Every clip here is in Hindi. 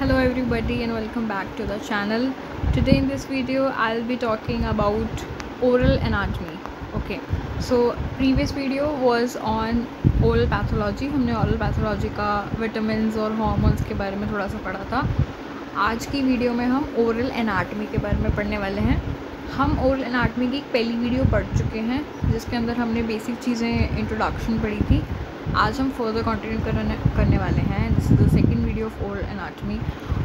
Hello everybody and welcome back to the channel. Today in this video I'll be talking about oral anatomy. Okay, so previous video was on oral pathology. हमने oral pathology का vitamins और hormones के बारे में थोड़ा सा पढ़ा था. आज की वीडियो में हम oral anatomy के बारे में पढ़ने वाले हैं. हम oral anatomy की एक पहली वीडियो पढ़ चुके हैं जिसके अंदर हमने बेसिक चीज़ें इंट्रोडक्शन पढ़ी थी. आज हम फर्दर कंटिन्यू करने वाले हैं. This is the second video of oral anatomy.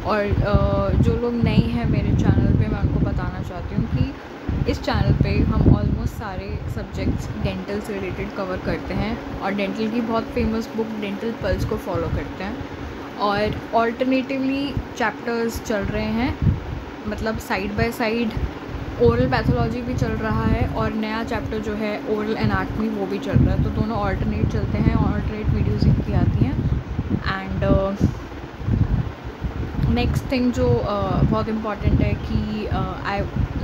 और जो लोग नए हैं मेरे चैनल पे, मैं उनको बताना चाहती हूँ कि इस चैनल पे हम ऑलमोस्ट सारे सब्जेक्ट्स डेंटल से रिलेटेड कवर करते हैं और डेंटल की बहुत फेमस बुक डेंटल पल्स को फॉलो करते हैं. और ऑल्टरनेटिवली चैप्टर्स चल रहे हैं, मतलब side by side oral pathology भी चल रहा है और नया चैप्टर जो है ओरल एनाटमी वो भी चल रहा है. तो दोनों ऑल्टरनेट चलते हैं, ऑल्टरनेट वीडियोज़ इनकी आती हैं. एंड नेक्स्ट थिंग जो बहुत इम्पॉर्टेंट है कि I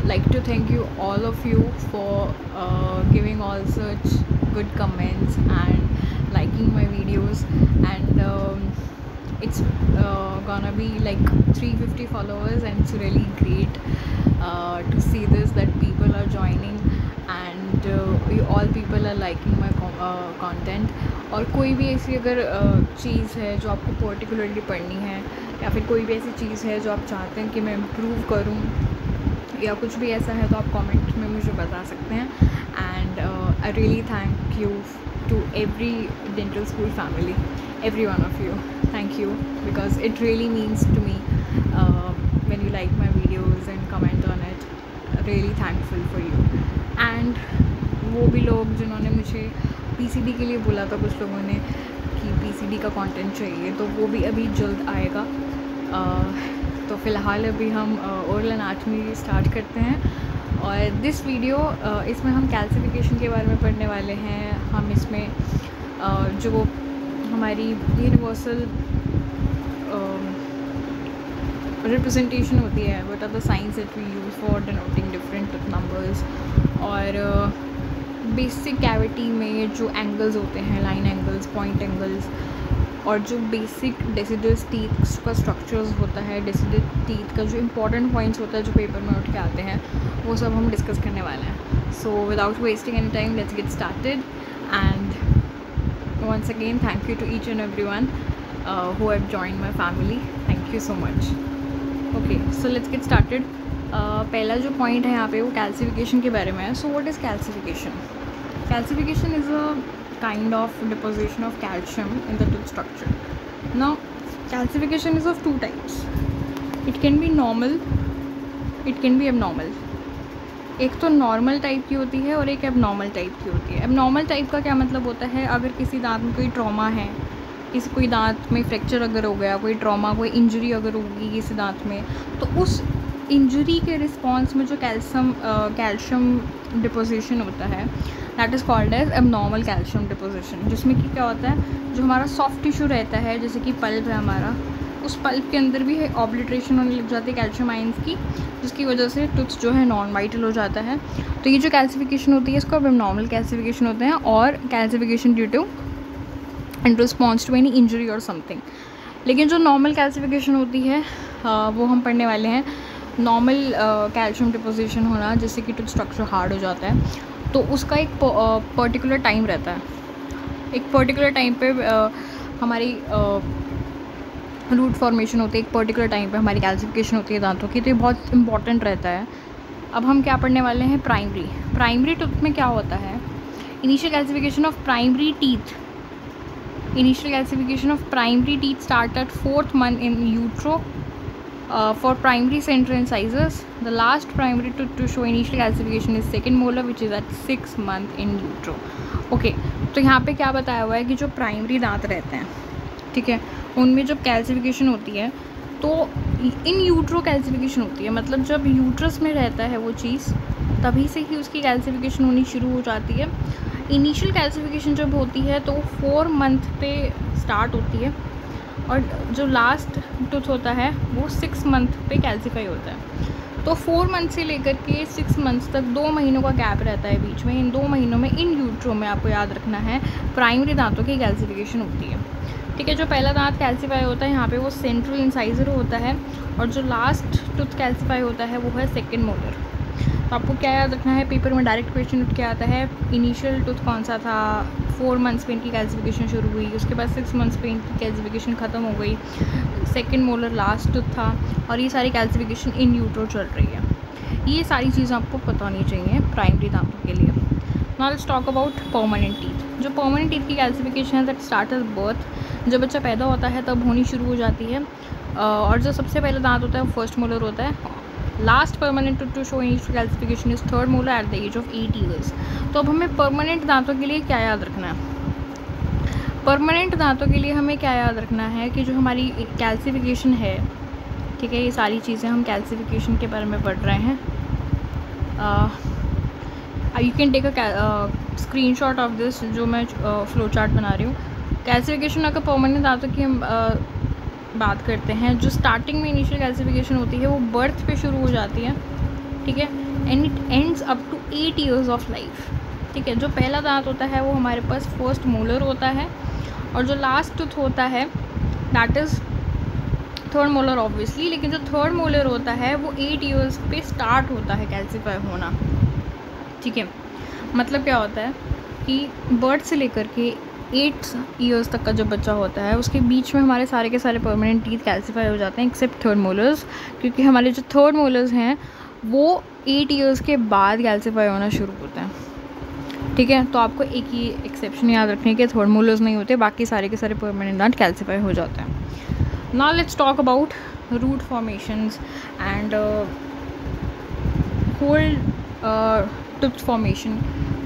like to thank you all of you for giving all such good comments and liking my videos. And it's gonna be like 350 followers and it's really great to see this, that people are joining and you all people are liking my content. और कोई भी ऐसी अगर चीज़ है जो आपको पर्टिकुलरली पढ़नी है या फिर कोई भी ऐसी चीज़ है जो आप चाहते हैं कि मैं इम्प्रूव करूं या कुछ भी ऐसा है तो आप कमेंट में मुझे बता सकते हैं. And I really thank you to every dental school family, every one of you. Thank you, because it really means to me when you like my videos and comment on it. Really thankful for you. And वो भी लोग जिन्होंने मुझे PCD के लिए बोला था, कुछ लोगों ने कि PCD का कंटेंट चाहिए, तो वो भी अभी जल्द आएगा. तो फ़िलहाल अभी हम ओरल एनाटमी स्टार्ट करते हैं. और दिस वीडियो इसमें हम कैल्सिफिकेशन के बारे में पढ़ने वाले हैं. हम इसमें जो हमारी यूनिवर्सल रिप्रेजेंटेशन होती है, what are the science that we use for denoting different numbers. और बेसिक कैविटी में जो एंगल्स होते हैं, लाइन एंगल्स, पॉइंट एंगल्स, और जो बेसिक डेसिडस टीथ का स्ट्रक्चर्स होता है, डेसिडस टीथ का जो इम्पॉर्टेंट पॉइंट्स होता है जो पेपर में उठ के आते हैं, वो सब हम डिस्कस करने वाले हैं. So without wasting any time let's get started. And once again thank you to each and every one who have joined my family. Thank you so much. Okay, so let's get started. पहला जो पॉइंट है यहाँ पे वो कैल्सिफिकेशन के बारे में है. So what is calcification? Calcification is a kind of deposition of calcium in the tooth structure. Now, calcification is of two types. It can be normal, it can be abnormal. एक तो नॉर्मल टाइप की होती है और एक एबनॉर्मल टाइप की होती है. एबनॉर्मल टाइप का क्या मतलब होता है? अगर किसी दांत में कोई ट्रॉमा है, कोई दांत में फ्रैक्चर अगर हो गया, कोई ट्रॉमा, कोई इंजरी अगर होगी किसी दांत में, तो उस इंजरी के रिस्पॉन्स में जो कैल्शियम डिपोजिशन होता है, that is called as abnormal calcium deposition. जिसमें कि क्या होता है, जो हमारा सॉफ्ट टिश्यू रहता है, जैसे कि पल्प है हमारा, उस पल्प के अंदर भी ऑब्लिट्रेशन होने लग जाती है कैल्शियम आयंस की, जिसकी वजह से टूथ जो है नॉन वाइटल हो जाता है. तो ये जो कैल्सिफिकेशन होती है इसको एबनॉर्मल कैल्सिफिकेशन होते हैं, और calcification due to in response to any injury और समथिंग. लेकिन जो नॉर्मल कैल्सिफिकेशन होती है वो हम पढ़ने वाले हैं. नॉर्मल कैल्शियम डिपोजिशन होना, जैसे कि टूथ स्ट्रक्चर हार्ड हो जाता है, तो उसका एक पर्टिकुलर टाइम रहता है. एक पर्टिकुलर टाइम पे हमारी रूट फॉर्मेशन होती है, एक पर्टिकुलर टाइम पे हमारी कैल्सिफिकेशन होती है दांतों की. तो ये बहुत इंपॉर्टेंट रहता है. अब हम क्या पढ़ने वाले हैं? प्राइमरी टूथ में क्या होता है? Initial calcification of primary teeth. Initial calcification of primary teeth start at 4th month in utero for primary central incisors. The last primary tooth to show initial calcification is second molar, which is at 6th month in utero. Okay, तो यहाँ पे क्या बताया हुआ है कि जो प्राइमरी दांत रहते हैं, ठीक है, उनमें जब कैल्सिफिकेशन होती है तो इन यूट्रो कैल्सिफिकेशन होती है. मतलब जब यूट्रस में रहता है वो चीज़, तभी से ही उसकी कैल्सिफिकेशन होनी शुरू हो जाती है. इनिशियल कैल्सिफिकेशन जब होती है तो 4 मंथ पे स्टार्ट होती है, और जो लास्ट टूथ होता है वो 6 मंथ पे कैल्सिफाई होता है. तो 4 मंथ से लेकर के 6 मंथ्स तक 2 महीनों का गैप रहता है बीच में. इन 2 महीनों में इन यूट्रो में आपको याद रखना है प्राइमरी दांतों की कैल्सिफिकेशन होती है. ठीक है। जो पहला दांत कैल्सीफाई होता है यहाँ पे वो सेंट्रल इंसाइजर होता है, और जो लास्ट टूथ कैल्सीफाई होता है वो है सेकेंड मोलर। तो आपको क्या याद रखना है, पेपर में डायरेक्ट क्वेश्चन उठ के आता है, इनिशियल टूथ कौन सा था, 4 मंथ्स पे इनकी कैल्सिफिकेशन शुरू हुई, उसके बाद 6 मंथ्स पे इनकी कैल्सिफिकेशन ख़त्म हो गई, सेकेंड मोलर लास्ट टूथ था, और ये सारी कैल्सिफिकेशन इन यूट्रो चल रही है। ये सारी चीज़ें आपको पता होनी चाहिए प्राइमरी दांतों के लिए। Now let's talk about permanent teeth. जो परमानेंट टीथ की कैल्सिफिकेशन है दैट स्टार्ट एट बर्थ। जब बच्चा पैदा होता है तब होनी शुरू हो जाती है, और जो सबसे पहला दांत होता है वो फर्स्ट मोलर होता है। Last permanent tooth to show initial calcification is third molar at the age of 8 years. तो अब हमें परमानेंट दांतों के लिए क्या याद रखना है, परमानेंट दांतों के लिए हमें क्या याद रखना है कि जो हमारी कैल्सिफिकेशन है, ठीक है, ये सारी चीज़ें हम कैल्सिफिकेशन के बारे में पढ़ रहे हैं। You can take a screenshot of this, जो मैं फ्लो चार्ट बना रही हूँ। कैल्सिफिकेशन अगर परमानेंट दांतों की हम बात करते हैं, जो स्टार्टिंग में इनिशियल कैल्सिफिकेशन होती है वो बर्थ पे शुरू हो जाती है, ठीक है, and it ends up to 8 years of life. ठीक है। जो पहला दांत होता है वो हमारे पास फर्स्ट मोलर होता है, और जो लास्ट टूथ होता है that is third molar obviously, लेकिन जो थर्ड मोलर होता है वो 8 ईयर्स पे स्टार्ट होता है कैल्सीफाई होना। ठीक है। मतलब क्या होता है कि बर्थ से लेकर के 8 ईयर्स तक का जो बच्चा होता है उसके बीच में हमारे सारे के सारे परमानेंट टीथ कैल्सीफाई हो जाते हैं एक्सेप्ट थर्ड मोलर्स, क्योंकि हमारे जो थर्ड मोलर्स हैं वो 8 ईयर्स के बाद कैल्सीफाई होना शुरू होते हैं। ठीक है। तो आपको एक ही एक्सेप्शन याद रखने के, थर्ड मोलर्स नहीं होते, बाकी सारे के सारे परमानेंट दांत कैल्सीफाई हो जाते हैं। Now let's talk about root formations and whole tooth formation.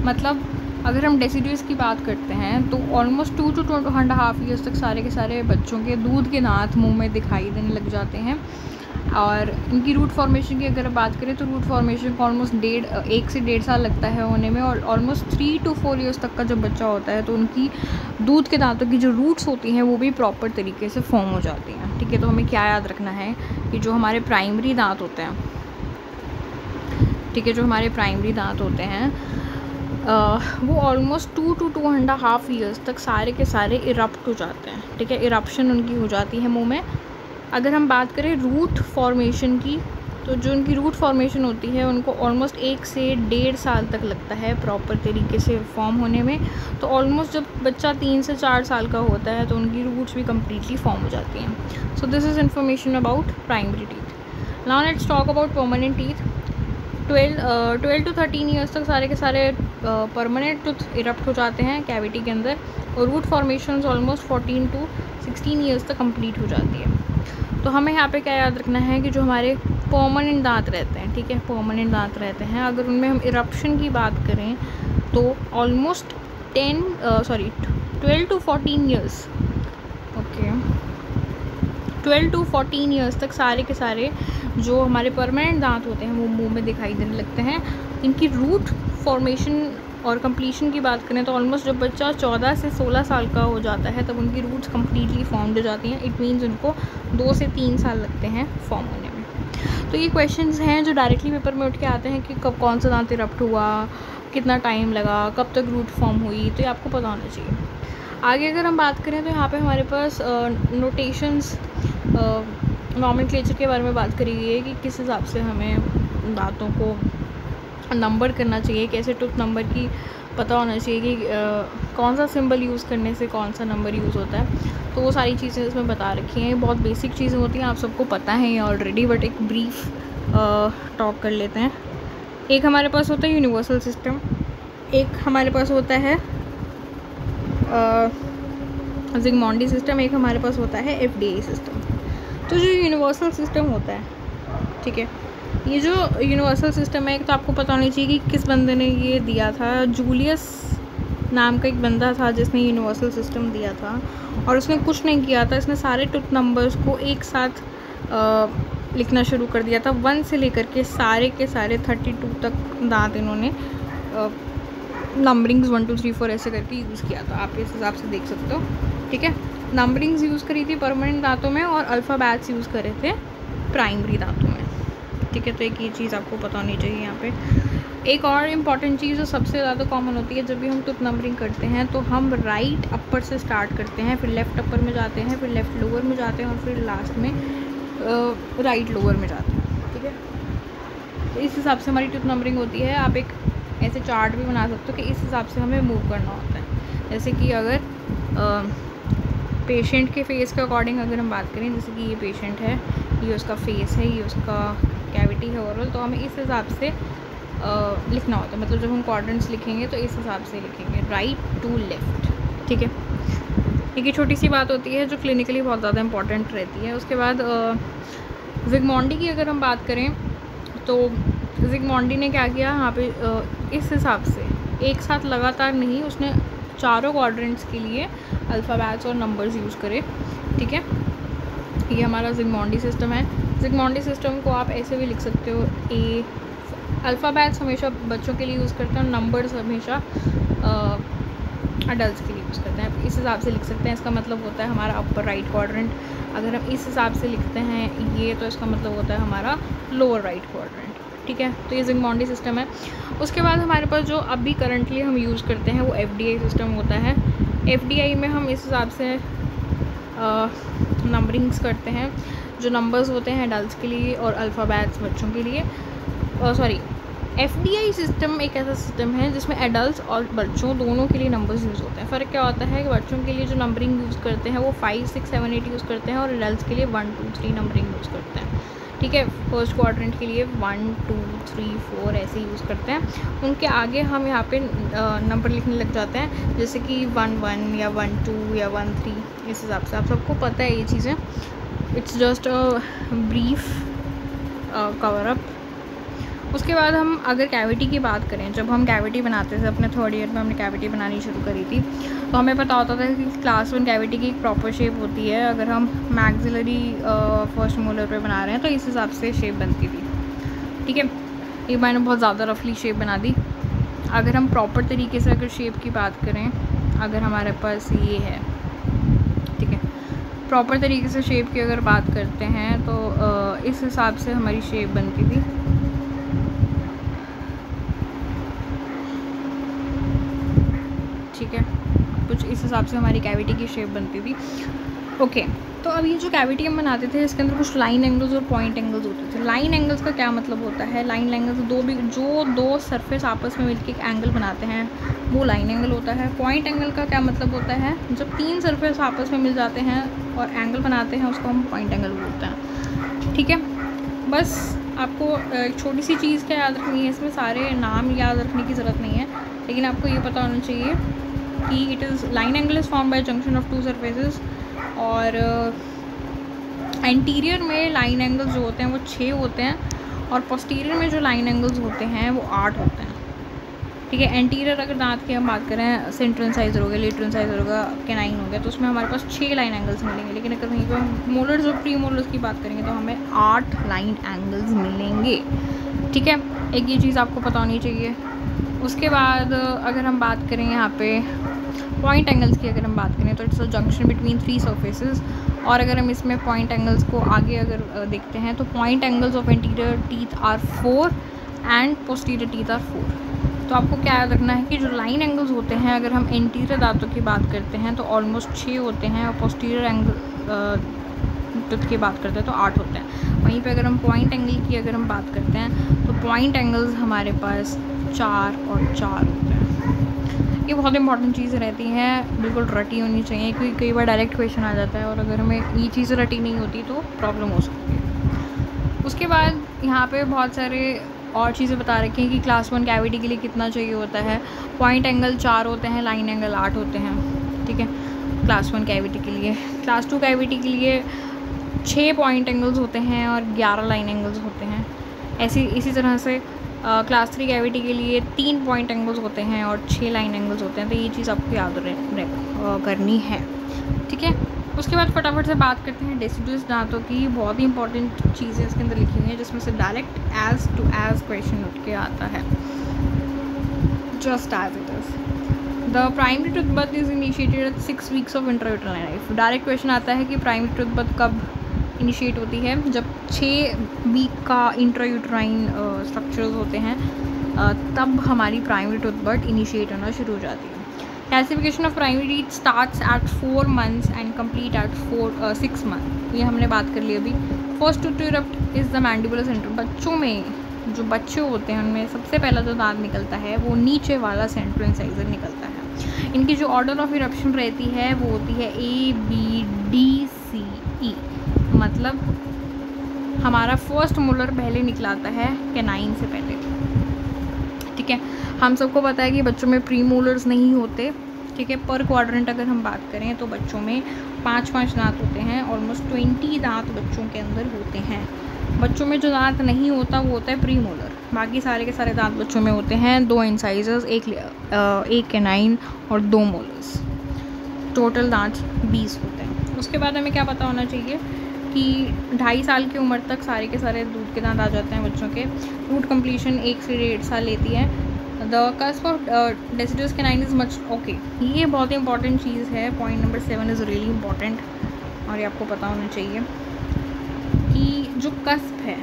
मतलब अगर हम डेसिड्यूस की बात करते हैं तो ऑलमोस्ट 2 to 2.5 ईयर्स तक सारे के सारे बच्चों के दूध के दांत मुंह में दिखाई देने लग जाते हैं। और इनकी रूट फॉर्मेशन की अगर बात करें तो रूट फॉर्मेशन को ऑलमोस्ट 1 से 1.5 साल लगता है होने में, और ऑलमोस्ट 3 to 4 ईयर्स तक का जब बच्चा होता है तो उनकी दूध के दांतों की जो रूट्स होती हैं वो भी प्रॉपर तरीके से फॉर्म हो जाती हैं। ठीक है। तो हमें क्या याद रखना है कि जो हमारे प्राइमरी दांत होते हैं, ठीक है, जो हमारे प्राइमरी दांत होते हैं वो ऑलमोस्ट 2 to 2.5 ईयर्स तक सारे के सारे इरप्ट हो जाते हैं। ठीक है। इरप्शन उनकी हो जाती है मुंह में। अगर हम बात करें रूट फॉर्मेशन की, तो जो उनकी रूट फॉर्मेशन होती है उनको ऑलमोस्ट 1 से 1.5 साल तक लगता है प्रॉपर तरीके से फॉर्म होने में। तो ऑलमोस्ट जब बच्चा 3 से 4 साल का होता है तो उनकी रूट्स भी कम्प्लीटली फॉर्म हो जाती हैं। So this is information about primary teeth. Now let's talk about permanent teeth. 12 to 13 years तक सारे के सारे परमानेंट टूथ इरप्ट हो जाते हैं कैविटी के अंदर, और root formation almost 14 to 16 years तक कंप्लीट हो जाती है। तो हमें यहाँ पे क्या याद रखना है कि जो हमारे परमानेंट दांत रहते हैं, ठीक है, परमानेंट दांत रहते हैं, अगर उनमें हम इरप्शन की बात करें तो almost 12 to 14 years, okay, 12 to 14 years तक सारे के सारे जो हमारे परमानेंट दांत होते हैं वो मुंह में दिखाई देने लगते हैं। इनकी रूट फॉर्मेशन और कंप्लीशन की बात करें तो ऑलमोस्ट जब बच्चा 14 से 16 साल का हो जाता है तब उनकी रूट्स कम्प्लीटली फॉर्म्ड हो जाती हैं। इट मीन्स उनको 2 से 3 साल लगते हैं फॉर्म होने में। तो ये क्वेश्चंस हैं जो डायरेक्टली पेपर में उठ के आते हैं कि कब कौन सा दांत इरप्ट हुआ, कितना टाइम लगा, कब तक रूट फॉर्म हुई, तो ये आपको पता होना चाहिए। आगे अगर हम बात करें तो यहाँ पे हमारे पास नोटेशंस, नॉमेनक्लेचर के बारे में बात करी गई है कि किस हिसाब से हमें दांतों को नंबर करना चाहिए, कैसे टूथ नंबर की पता होना चाहिए कि कौन सा सिंबल यूज़ करने से कौन सा नंबर यूज़ होता है। तो वो सारी चीज़ें इसमें बता रखी हैं। बहुत बेसिक चीज़ें होती हैं, आप सबको पता है ये ऑलरेडी, बट एक ब्रीफ टॉक कर लेते हैं। एक हमारे पास होता है यूनिवर्सल सिस्टम, एक हमारे पास होता है ज़िगमॉन्डी सिस्टम, एक हमारे पास होता है FDA सिस्टम। तो जो यूनिवर्सल सिस्टम होता है, ठीक है, ये जो यूनिवर्सल सिस्टम है, तो आपको पता होना चाहिए कि किस बंदे ने ये दिया था। जूलियस नाम का एक बंदा था जिसने यूनिवर्सल सिस्टम दिया था, और उसने कुछ नहीं किया था, इसने सारे टूथ नंबर्स को एक साथ लिखना शुरू कर दिया था। 1 से लेकर के सारे के सारे 32 तक दांत इन्होंने नंबरिंग्स 1 2 3 4 ऐसे करके यूज़ किया था। आप इस हिसाब से देख सकते हो। ठीक है। नंबरिंग्स यूज़ करी थी परमानेंट दांतों में, और अल्फ़ाबेट्स यूज़ करे थे प्राइमरी दांतों में। ठीक है। तो एक ये चीज़ आपको पता होनी चाहिए यहाँ पे। एक और इम्पॉर्टेंट चीज़ जो सबसे ज़्यादा कॉमन होती है, जब भी हम टूथ नंबरिंग करते हैं तो हम राइट अपर से स्टार्ट करते हैं, फिर लेफ़्ट अपर में जाते हैं, फिर लेफ़्ट लोअर में जाते हैं और फिर लास्ट में राइट लोअर में जाते हैं। ठीक है, तो इस हिसाब से हमारी टूथ नंबरिंग होती है। आप एक ऐसे चार्ट भी बना सकते हो कि इस हिसाब से हमें मूव करना होता है। जैसे कि अगर पेशेंट के फेस के अकॉर्डिंग अगर हम बात करें, जैसे कि ये पेशेंट है, ये उसका फेस है, ये उसका कैविटी है ओवरऑल, तो हमें इस हिसाब से लिखना होता है। मतलब जब हम क्वाड्रेंट्स लिखेंगे तो इस हिसाब से लिखेंगे, राइट टू लेफ़्ट। ठीक है, एक छोटी सी बात होती है जो क्लिनिकली बहुत ज़्यादा इंपॉर्टेंट रहती है। उसके बाद ज़िगमॉन्डी की अगर हम बात करें तो ज़िगमॉन्डी ने क्या किया यहाँ पे, इस हिसाब से एक साथ लगातार नहीं, उसने चारों क्वाड्रेंट्स के लिए अल्फ़ाबेट्स और नंबर्स यूज़ करे। ठीक है, ये हमारा ज़िगमॉन्डी सिस्टम है। ज़िगमॉन्डी सिस्टम को आप ऐसे भी लिख सकते हो, ए अल्फ़ाबेट्स हमेशा बच्चों के लिए यूज़ करते हैं और नंबर्स हमेशा अडल्ट के लिए यूज़ करते हैं। इस हिसाब से लिख सकते हैं। इसका मतलब होता है हमारा अपर राइट क्वाड्रेंट। अगर हम इस हिसाब से लिखते हैं ये, तो इसका मतलब होता है हमारा लोअर राइट क्वाड्रेंट। ठीक है, तो ये ज़िगमॉन्डी सिस्टम है। उसके बाद हमारे पास जो अभी करंटली हम यूज़ करते हैं वो FDI सिस्टम होता है। FDI में हम इस हिसाब से नंबरिंग्स करते हैं। जो नंबर्स होते हैं एडल्ट्स के लिए और अल्फ़ाबेट्स बच्चों के लिए। FDI सिस्टम एक ऐसा सिस्टम है जिसमें एडल्ट्स और बच्चों दोनों के लिए नंबर्स यूज़ होते हैं। फ़र्क क्या होता है कि बच्चों के लिए जो नंबरिंग यूज़ करते हैं वो 5, 6, 7, 8 यूज़ करते हैं और एडल्ट्स के लिए 1, 2, 3 नंबरिंग यूज़ करते हैं। ठीक है, फर्स्ट क्वाड्रेंट के लिए 1, 2, 3, 4 ऐसे यूज़ करते हैं। उनके आगे हम यहाँ पे नंबर लिखने लग जाते हैं, जैसे कि 1, 1 या 1, 2 या 1, 3, इस हिसाब से। आप सबको पता है ये चीज़ें। It's just a brief cover up. उसके बाद हम अगर कैविटी की बात करें, जब हम कैविटी बनाते थे अपने 3rd ईयर में, हमने कैविटी बनानी शुरू करी थी, तो हमें पता होता था कि क्लास 1 कैविटी की एक प्रॉपर शेप होती है। अगर हम मैक्सिलरी फर्स्ट मोलर पे बना रहे हैं तो इस हिसाब से शेप बनती थी। ठीक है, ये मैंने बहुत ज़्यादा रफली शेप बना दी। अगर हम प्रॉपर तरीके से अगर शेप की बात करें, अगर हमारे पास ये है, ठीक है, प्रॉपर तरीके से शेप की अगर बात करते हैं तो इस हिसाब से हमारी शेप बनती थी। ठीक है, कुछ इस हिसाब से हमारी कैविटी की शेप बनती थी। ओके, तो अब ये जो कैविटी हम बनाते थे इसके अंदर कुछ लाइन एंगल्स और पॉइंट एंगल्स होते थे। लाइन एंगल्स का क्या मतलब होता है? लाइन एंगल्स दो सरफेस आपस में मिलकर एक एंगल बनाते हैं, वो लाइन एंगल होता है। पॉइंट एंगल का क्या मतलब होता है? जब 3 सरफेस आपस में मिल जाते हैं और एंगल बनाते हैं उसको हम पॉइंट एंगल बोलते हैं। ठीक है, बस आपको एक छोटी सी चीज़ क्या याद रखनी है, इसमें सारे नाम याद रखने की ज़रूरत नहीं है, लेकिन आपको ये पता होना चाहिए कि it is line angle is form by junction of 2 surfaces. और एंटीरियर में लाइन एंगल्स जो होते हैं वो 6 होते हैं और पोस्टीरियर में जो लाइन एंगल्स होते हैं वो 8 होते हैं। ठीक है, एंटीरियर अगर दांत की हम बात करें, सेंट्रल इंसाइजर हो गया, लेटरल इंसाइजर होगा, कैनाइन हो गया, तो उसमें हमारे पास 6 लाइन एंगल्स मिलेंगे। लेकिन अगर वहीं पर मोलर्स और प्री मोलर्स की बात करेंगे तो हमें 8 लाइन एंगल्स मिलेंगे। ठीक है, एक ये चीज़ आपको पता होनी चाहिए। उसके बाद अगर हम बात करें यहाँ पे पॉइंट एंगल्स की, अगर हम बात करें तो it's a junction between 3 surfaces. और अगर हम इसमें पॉइंट एंगल्स को आगे अगर देखते हैं तो point angles of anterior teeth are 4 and posterior teeth are 4। तो आपको क्या याद रखना है कि जो लाइन एंगल्स होते हैं, अगर हम एंटीरियर दांतों की बात करते हैं तो ऑलमोस्ट 6 होते हैं और पोस्टीरियर एंगल टीथ की बात करते हैं तो 8 होते हैं। वहीं पे अगर हम पॉइंट एंगल की अगर हम बात करते हैं तो पॉइंट एंगल्स हमारे पास 4 और 4 होते हैं। ये बहुत इंपॉर्टेंट चीज़ें रहती हैं, बिल्कुल रटी होनी चाहिए, क्योंकि कई बार डायरेक्ट क्वेश्चन आ जाता है और अगर हमें ये चीज़ें रटी नहीं होती तो प्रॉब्लम हो सकती है। उसके बाद यहाँ पे बहुत सारे और चीज़ें बता रखी हैं कि क्लास 1 कैविटी के लिए कितना चाहिए होता है। पॉइंट एंगल 4 होते हैं, लाइन एंगल 8 होते हैं। ठीक है, क्लास 1 कैविटी के लिए। क्लास 2 कैविटी के लिए 6 पॉइंट एंगल्स होते हैं और 11 लाइन एंगल्स होते हैं। इसी तरह से क्लास 3 कैविटी के लिए 3 पॉइंट एंगल्स होते हैं और 6 लाइन एंगल्स होते हैं। तो ये चीज़ आपको याद करनी है। ठीक है, उसके बाद फटाफट से बात करते हैं डेसिडुअस दांतों की। बहुत ही इंपॉर्टेंट चीज़ें इसके अंदर लिखी हुई हैं जिसमें से direct edge to edge question उठ के आता है, just as it is. The primary tooth birth is initiated at 6 weeks of intrauterine life. Direct question आता है कि प्राइमरी टूथ बर्थ कब इनिशिएट होती है? जब 6 वीक का इंट्रायूटेराइन स्ट्रक्चर्स होते हैं तब हमारी प्राइमरी टूथ बर्थ इनिशिएट होना शुरू हो जाती है। Calcification of primary teeth starts at 4 months and complete at 6 months। ये हमने बात कर ली अभी। First tooth to erupt is the mandibular centrum. बच्चों में जो बच्चे होते हैं उनमें सबसे पहला जो दांत निकलता है वो नीचे वाला सेंट्रल इंसाइजर निकलता है। इनकी जो ऑर्डर ऑफ इरप्शन रहती है वो होती है ABDCE। मतलब हमारा फर्स्ट मोलर पहले निकलाता है कैनाइन से पहले, ठीक है। हम सबको पता है कि बच्चों में प्री मोलर्स नहीं होते, ठीक है। पर क्वाड्रेंट अगर हम बात करें तो बच्चों में 5 दांत होते हैं। ऑलमोस्ट 20 दांत बच्चों के अंदर होते हैं। बच्चों में जो दांत नहीं होता वो होता है प्री मोलर। बाकी सारे के सारे दांत बच्चों में होते हैं, 2 इंसाइजर्स, एक कैनाइन और 2 मोलर्स। टोटल दांत 20 होते हैं। उसके बाद हमें क्या पता होना चाहिए कि 2.5 साल की उम्र तक सारे के सारे दूध के दांत आ जाते हैं बच्चों के। रूट कंप्लीशन 1 से 1.5 साल लेती है। The cusp of deciduous canine is much okay. ये बहुत ही इंपॉर्टेंट चीज़ है। Point number 7 is really important और ये आपको पता होना चाहिए कि जो कस्प है,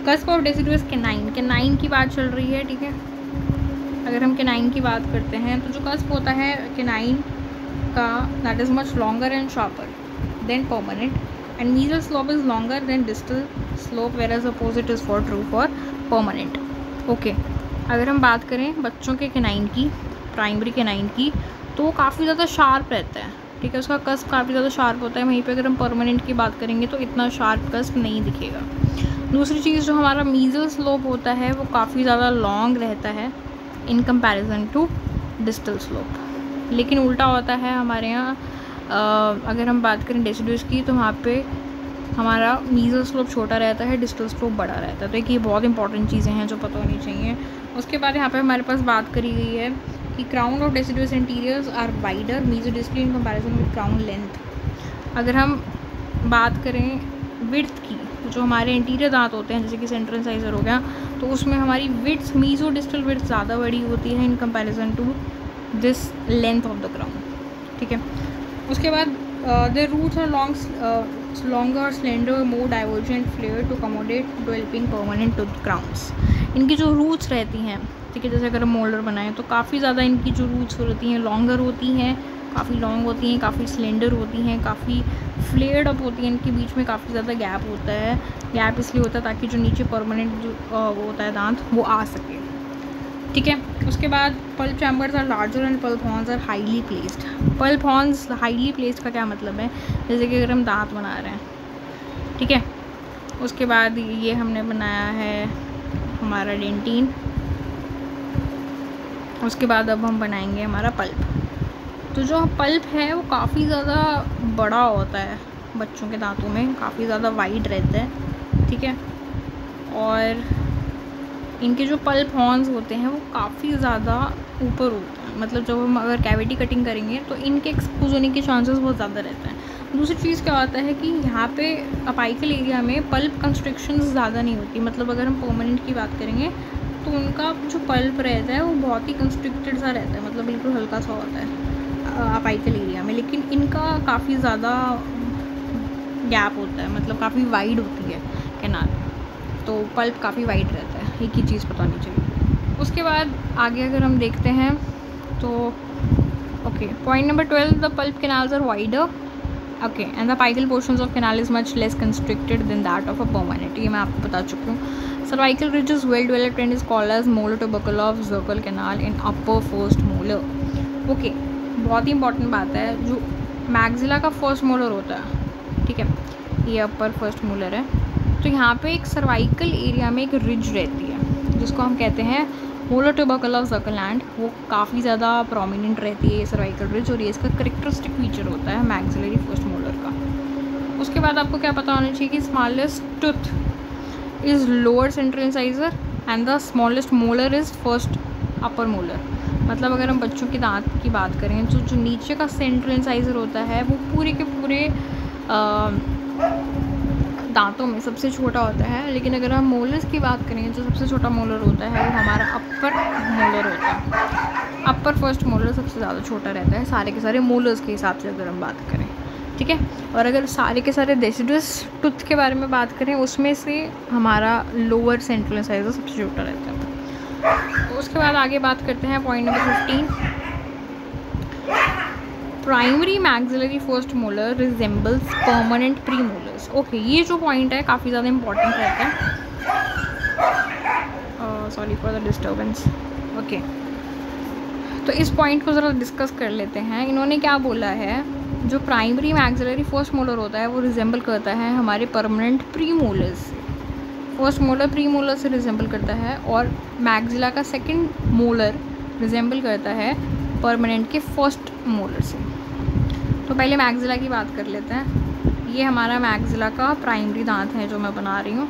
कस्प ऑफ डेसिडुअस कैनाइन की बात चल रही है, ठीक है। अगर हम कैनाइन की बात करते हैं तो जो कस्प होता है कैनाइन का, that is much longer and sharper than permanent and mesial slope is longer than distal slope, whereas opposite is for true for permanent. Okay, अगर हम बात करें बच्चों के कैनाइन की, प्राइमरी कैनाइन की, तो वो काफ़ी ज़्यादा शार्प रहता है, ठीक है। उसका कस्प काफ़ी ज़्यादा शार्प होता है। वहीं पे अगर हम परमानेंट की बात करेंगे तो इतना शार्प कस्प नहीं दिखेगा। दूसरी चीज़, जो हमारा मीजल स्लोप होता है वो काफ़ी ज़्यादा लॉन्ग रहता है in comparison to distal slope. लेकिन उल्टा होता है हमारे यहाँ। अगर हम बात करें डेसिडुअस की तो वहाँ पे हमारा मीजल स्लोप छोटा रहता है, डिस्टल स्लोप बड़ा रहता है। तो एक ये बहुत इंपॉर्टेंट चीज़ें हैं जो पता होनी चाहिए। उसके बाद यहाँ पे हमारे पास बात करी गई है कि crown of deciduous anteriors are wider mesiodistally in comparison with crown length. अगर हम बात करें विड्थ की, तो जो हमारे इंटीरियर दांत होते हैं जैसे कि सेंट्रल इंसाइजर हो गया, तो उसमें हमारी विड्थ, मीजोडिस्टल विड्थ ज़्यादा बड़ी होती है in comparison to this length of the crown, ठीक है। उसके बाद the roots are longer, slender, more divergent flare to accommodate developing permanent tooth crowns. इनकी जो रूट्स रहती हैं, ठीक है, जैसे अगर हम मोल्डर बनाएं तो काफ़ी ज़्यादा इनकी जो रूट्स होती हैं लॉन्गर होती हैं, काफ़ी लॉन्ग होती हैं, काफ़ी स्लेंडर होती हैं, काफ़ी फ्लेयर्ड अप होती हैं। इनके बीच में काफ़ी ज़्यादा गैप होता है। गैप इसलिए होता है ताकि जो नीचे परमानेंट जो वो होता है दांत वो आ सके, ठीक है। उसके बाद pulp chambers are larger and pulp horns are highly placed. Pulp horns highly placed का क्या मतलब है, जैसे कि अगर हम दांत बना रहे हैं, ठीक है। उसके बाद ये हमने बनाया है हमारा डेंटिन। उसके बाद अब हम बनाएंगे हमारा पल्प। तो जो पल्प है वो काफ़ी ज़्यादा बड़ा होता है बच्चों के दांतों में, काफ़ी ज़्यादा वाइड रहता है, ठीक है। और इनके जो पल्प हॉर्न्स होते हैं वो काफ़ी ज़्यादा ऊपर होते हैं। मतलब जब हम अगर कैविटी कटिंग करेंगे तो इनके एक्सपोज होने के चांसेस बहुत ज़्यादा रहते हैं। दूसरी चीज़ क्या होता है कि यहाँ पे अपाइकल एरिया में पल्प कंस्ट्रक्शन ज़्यादा नहीं होती। मतलब अगर हम परमानेंट की बात करेंगे तो उनका जो पल्प रहता है वो बहुत ही कंस्ट्रिक्टेड सा रहता है, मतलब बिल्कुल हल्का सा होता है अपाइकल एरिया में। लेकिन इनका काफ़ी ज़्यादा गैप होता है, मतलब काफ़ी वाइड होती है कैनाल, तो पल्प काफ़ी वाइड रहता है। एक ही चीज़ पता होनी चाहिए। उसके बाद आगे अगर हम देखते हैं तो okay, point number 12, the pulp canals are wider, okay, and the apical portions of canal is much less constricted than that of a permanent. ये मैं आपको बता चुकी हूँ। Cervical ridge is well developed and is called as molar tubercle of circle canal in upper first molar. Okay, बहुत ही इंपॉर्टेंट बात है, जो मैक्सिला का फर्स्ट मोलर होता है, ठीक है, ये अपर फर्स्ट मोलर है। तो यहाँ पे एक सर्वाइकल एरिया में एक रिज रहती है जिसको हम कहते हैं मोलर ट्यूबरकल ऑफ सर्कलैंड। वो काफ़ी ज़्यादा प्रोमिनेंट रहती है ये सर्वाइकल रिज, और ये इसका करेक्टरिस्टिक फीचर होता है मैक्सिलरी फर्स्ट मोलर का। उसके बाद आपको क्या पता होना चाहिए कि smallest tooth is lower central incisor and the smallest molar is first upper molar. मतलब अगर हम बच्चों के दांत की बात करें तो जो नीचे का सेंट्रल इंसाइजर होता है वो पूरे के पूरे दांतों में सबसे छोटा होता है। लेकिन अगर हम मोलर्स की बात करें जो सबसे छोटा मोलर होता है वो हमारा अपर मोलर होता है। अपर फर्स्ट मोलर सबसे ज़्यादा छोटा रहता है सारे के सारे मोलर्स के हिसाब से अगर हम बात करें, ठीक है। और अगर सारे के सारे डेसिडुअस टूथ के बारे में बात करें उसमें से हमारा लोअर सेंट्रल इंसाइजर सबसे छोटा रहता है। उसके बाद आगे बात करते हैं point number 15। Primary maxillary first molar resembles permanent pre molars. Okay, ये जो पॉइंट है काफ़ी ज़्यादा इंपॉर्टेंट रहता है। Sorry for the disturbance. Okay, तो इस पॉइंट को ज़रा डिस्कस कर लेते हैं। इन्होंने क्या बोला है, जो प्राइमरी मैक्सिलरी फर्स्ट मोलर होता है वो रिजेंबल करता है हमारे परमानेंट प्री मोलर्स से। फर्स्ट मोलर प्री मोलर से रिजेंबल करता है, और मैक्सिला का सेकंड मोलर रिजेंबल करता है परमानेंट के फर्स्ट मोलर से। तो पहले मैक्सिला की बात कर लेते हैं। ये हमारा मैक्सिला का प्राइमरी दांत है जो मैं बना रही हूँ,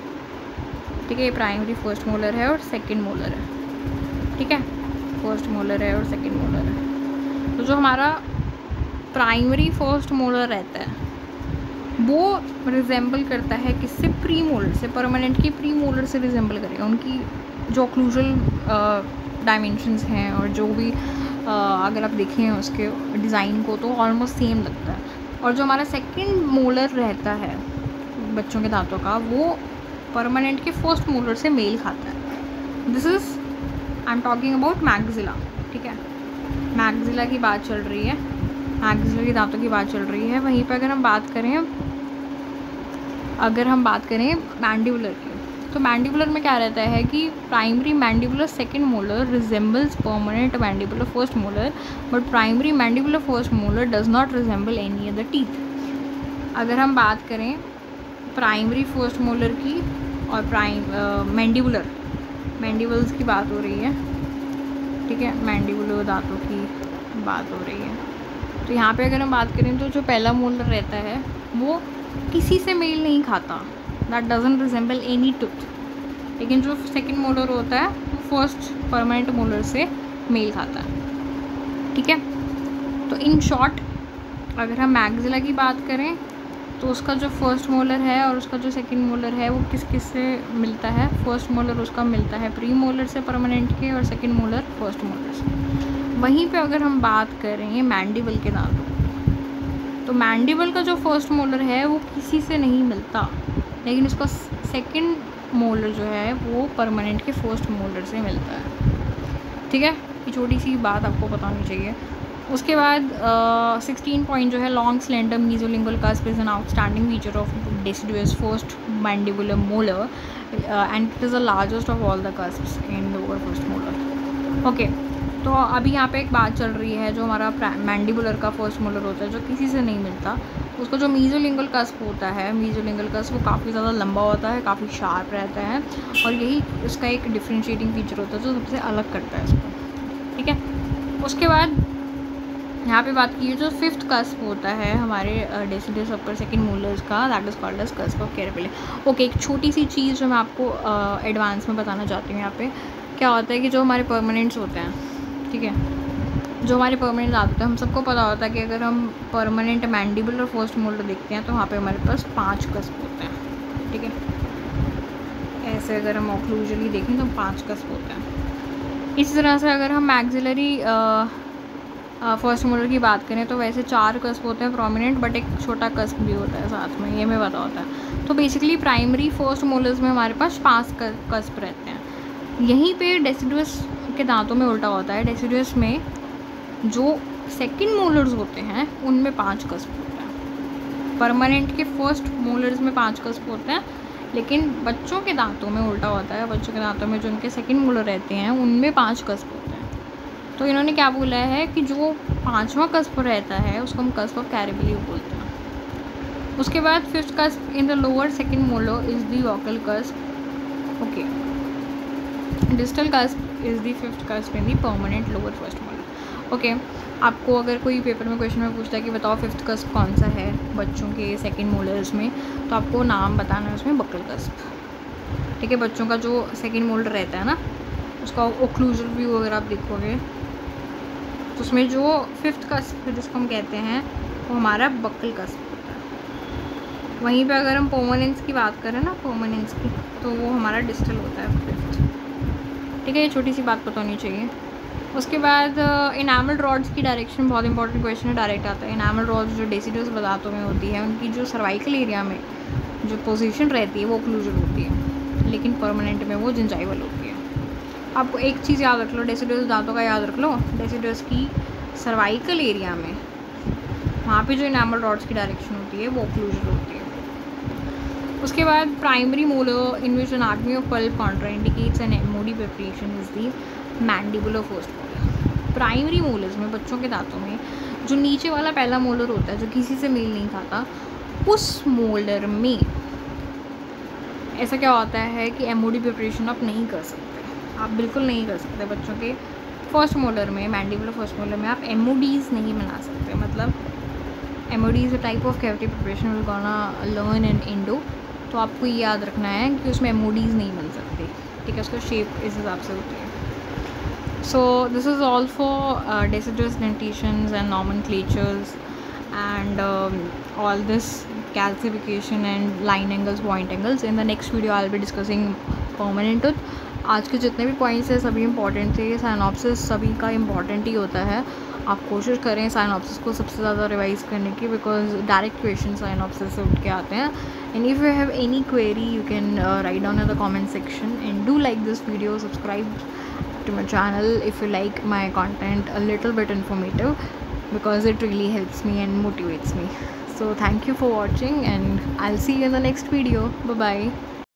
ठीक है। ये प्राइमरी फर्स्ट मोलर है और सेकंड मोलर है, ठीक है। फर्स्ट मोलर है और सेकंड मोलर है। तो जो हमारा प्राइमरी फर्स्ट मोलर रहता है वो रिजेंबल करता है किससे, प्री मोलर से। परमानेंट की प्री मोलर से रिजेंबल करेगा। उनकी जो ऑक्लूजल डायमेंशंस हैं और जो भी अगर आप देखें उसके डिज़ाइन को तो ऑलमोस्ट सेम लगता है। और जो हमारा सेकंड मोलर रहता है बच्चों के दांतों का, वो परमानेंट के फर्स्ट मोलर से मेल खाता है। This is I am talking about maxilla, ठीक है। मैक्सिला की बात चल रही है, मैक्सिलरी दांतों की बात चल रही है। वहीं पर अगर हम बात करें मैंडिबुलर की, तो मैंडिबुलर में क्या रहता है कि primary mandibular second molar resembles permanent mandibular first molar, but primary mandibular first molar does not resemble any other teeth. अगर हम बात करें प्राइमरी फर्स्ट मोलर की और मैंडिबल्स की बात हो रही है, ठीक है। मैंडिबुलर दांतों की बात हो रही है। तो यहाँ पे अगर हम बात करें तो जो पहला मोलर रहता है वो किसी से मेल नहीं खाता, that doesn't resemble any tooth. लेकिन जो सेकंड मोलर होता है वो फर्स्ट परमानेंट मोलर से मेल खाता है, ठीक है। तो इन शॉर्ट अगर हम मैक्सिला की बात करें तो उसका जो फर्स्ट मोलर है और उसका जो सेकंड मोलर है वो किस किस से मिलता है। फर्स्ट मोलर उसका मिलता है प्री मोलर से परमानेंट के, और सेकंड मोलर फर्स्ट मोलर से। वहीं पे अगर हम बात करें मैंडिबल के दांतों, तो मैंडिबल का जो फर्स्ट मोलर है वो किसी से नहीं मिलता, लेकिन उसका सेकंड मोलर जो है वो परमानेंट के फर्स्ट मोलर से मिलता है, ठीक है। ये छोटी सी बात आपको पता होनी चाहिए। उसके बाद 16 पॉइंट जो है, long slender mesiolingual cusp is an outstanding feature of deciduous first mandibular molar and it is the largest of all the cusps in lower first molar. Okay, तो अभी यहाँ पे एक बात चल रही है, जो हमारा मैंडिबुलर का फर्स्ट मोलर होता है जो किसी से नहीं मिलता, उसका जो मीजोलिंगुअल कस्प होता है, मीजोलिंगुअल कस्प वो काफ़ी ज़्यादा लंबा होता है, काफ़ी शार्प रहता है, और यही उसका एक डिफ्रेंशिएटिंग फीचर होता है जो सबसे अलग करता है इसको, ठीक है। उसके बाद यहाँ पे बात की जो फिफ्थ कस्प होता है हमारे डेसिडुअस अपर सेकंड मोलर्स का, that is called as cusp of Carabelli. Okay, एक छोटी सी चीज़ जो मैं आपको एडवांस में बताना चाहती हूँ। यहाँ पे क्या होता है कि जो हमारे परमानेंट्स होते हैं, ठीक है, जो हमारे परमानेंट दांत होते हैं, हम सबको पता होता है कि अगर हम परमानेंट मैंडिबुलर फर्स्ट मोलर देखते हैं तो वहाँ पे हमारे पास 5 कस्प होते हैं, ठीक है। ऐसे अगर हम ऑक्लूजली देखें तो 5 कस्प होते हैं। इसी तरह से अगर हम मैक्सिलरी फर्स्ट मोलर की बात करें तो वैसे 4 कस्प होते हैं प्रोमिनेंट, बट एक छोटा कस्प भी होता है साथ में, ये हमें पता होता है। तो बेसिकली प्राइमरी फर्स्ट मोलर्स में हमारे पास 5 कस्प रहते हैं। यहीं पे डेसिडुअस के दांतों में उल्टा होता है। डेसिडुअस में जो सेकंड मोलर्स होते हैं उनमें 5 कस्प होते हैं। परमानेंट के फर्स्ट मोलर्स में 5 कस्प होते हैं, लेकिन बच्चों के दांतों में उल्टा होता है। बच्चों के दांतों में जो उनके सेकंड मोलर रहते हैं उनमें 5 कस्प होते हैं। तो इन्होंने क्या बोला है कि जो 5वां कस्प रहता है उसको हम कस्प ऑफ कैरपेले बोलते हैं। उसके बाद fifth cusp in the lower second molar is the vocal cusp. Okay, distal cusp is the fifth cusp in the permanent lower first molar. Okay, आपको अगर कोई पेपर में क्वेश्चन में पूछता है कि बताओ फिफ्थ कस्प कौन सा है बच्चों के सेकंड मोलर्स में, तो आपको नाम बताना है उसमें बकल कस्प, ठीक है। बच्चों का जो सेकंड मोलर रहता है ना, उसका ओक्लूजल व्यू अगर आप देखोगे तो उसमें जो फिफ्थ कस्प जिसको हम कहते हैं वो हमारा बकल कस्प होता है। वहीं पे अगर हम परमानेंस की बात करें ना, परमानेंस की, तो वो हमारा डिस्टल होता है फिफ्थ, ठीक है। ये छोटी सी बात पता होनी चाहिए। उसके बाद इनामल रॉड्स की डायरेक्शन, बहुत इंपॉर्टेंट क्वेश्चन है, डायरेक्ट आता है। इनामल रॉड्स जो डेसिडुअस दांतों में होती है उनकी जो सर्वाइकल एरिया में जो पोजीशन रहती है वो ओक्लूजल होती है, लेकिन परमानेंट में वो जिंजाइवल होती है। आपको एक चीज़ याद रख लो, डेसिडुअस दांतों का याद रख लो। डेसिडुअस की सर्वाइकल एरिया में, वहाँ पे जो इनामल रॉड्स की डायरेक्शन होती है वो ओक्लूजल होती है। उसके बाद primary molar in which anatomy of pulp contraindicates and MOD preparation is the mandibular first molar. Primary molars में, बच्चों के दांतों में जो नीचे वाला पहला मोलर होता है जो किसी से मेल नहीं खाता, उस मोलर में ऐसा क्या होता है कि एमओडी प्रिपरेशन आप नहीं कर सकते, आप बिल्कुल नहीं कर सकते। बच्चों के फर्स्ट मोलर में, मैंडिबुलर फर्स्ट मोलर में आप एमओडीज़ नहीं बना सकते। मतलब MoD is a type of cavity preparation will gonna learn in Indo, तो आपको ये याद रखना है कि उसमें एमओडीज़ नहीं बन सकते, ठीक है। उसका शेप इस हिसाब से होती है। So this is all for deciduous dentitions and nomenclatures and all this calcification and line angles, point angles. In the next video I'll be discussing permanent tooth. आज के जितने भी पॉइंट्स हैं सभी इंपॉर्टेंट थे। साइनॉप्सिस सभी का इम्पॉर्टेंट ही होता है। आप कोशिश करें साइनॉप्सिस को सबसे ज़्यादा रिवाइज करने की, बिकॉज डायरेक्ट क्वेश्चन साइनॉप्सिस से उठ के आते हैं। And if you have any query you can write down in the comment section and do like this video, subscribe to my channel if you like my content a little bit informative, because it really helps me and motivates me. So thank you for watching and I'll see you in the next video. Bye bye.